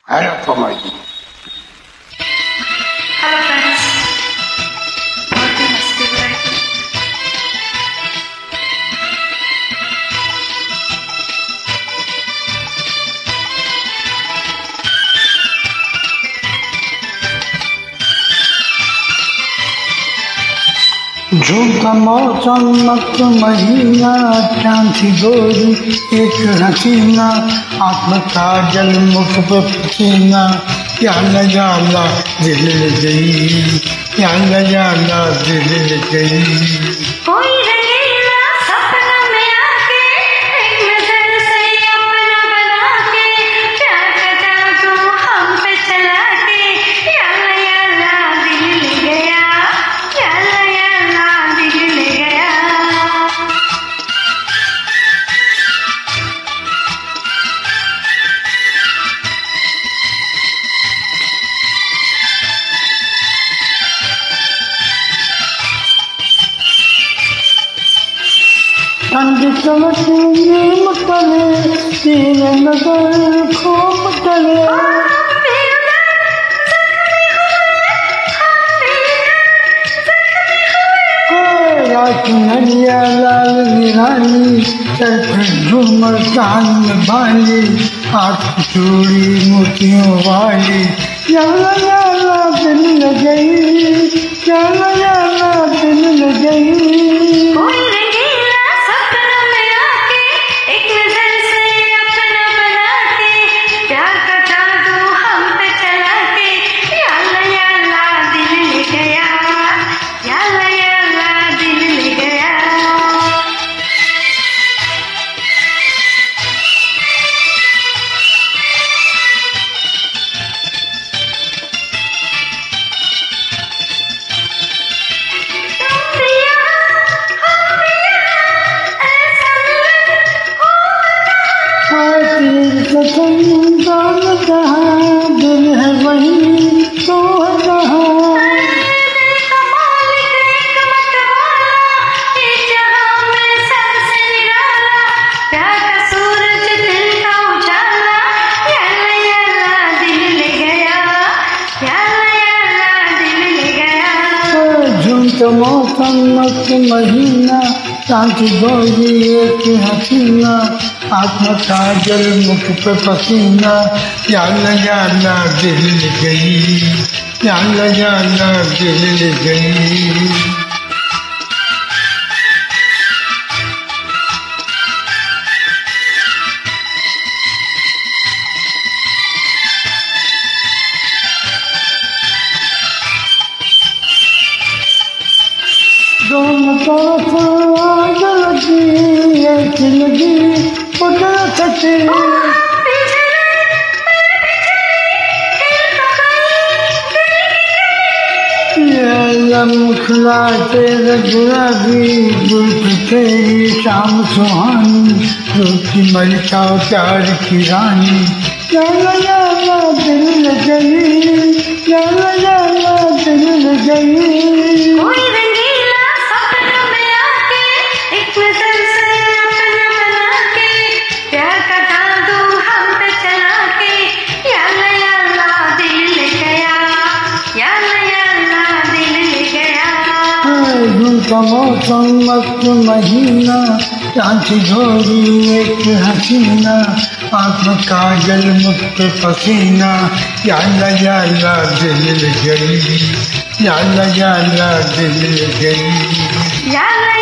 Hello friends, बहुत ही मस्ती हो रही थी। झूठा मौसम मस्त महीना, चांदी गोरी एक हसीना, आत्म काजल मुख पे पसीना, याला याला दिल ले गई, याला याला दिल ले गई। कोई रंगीला सपना में आके एक नजर से अपना बना के प्यार का जादू हम पे चला के याला याला दिल ले गया, याला याला दिल ले गया। ठंड चमके मुतले, तेरे नजर खूब तले, रात नरिया लाल निरानी, सर पर झूमर कान में बाली, हाथ की चूड़ी मोतियों वाली, याला याला दिल ले गई, याला याला दिल ले गई। कोई रंगीला सपना में आके एक नजर से अपना बना के प्यार का जादू हम पे चला के याला याला दिल ले गया, याला याला दिल ले गया। दिल है वही तो है जहाँ, झूठ मौसम मस्त महीना, शांति गोरी एक हसीना, आत्म काजल मुख पे पसीना, याला याला दिल ले गई, याला याला दिल ले गई। दोनों तरफ आग लगी, एक लगी उधर सके, मुखला तेरे गुलाबी, दूध तेरी शाम सुहानी, रोटी मलिका प्यार की रानी, याला याला दिल ले गई, याला याला दिल ले गई। कोई रंगीला सपना में आके एक नजर से अपना बना के प्यार का जादू हम पे चला के याला याला दिल ले गया, याला याला दिल ले गया। झूठा मौसम मस्त महीना, चांदी गोरी एक हसीना, आत्म काजल मुख पे पसीना, याला याला दिल ले गई, याला याला दिल ले गई। याला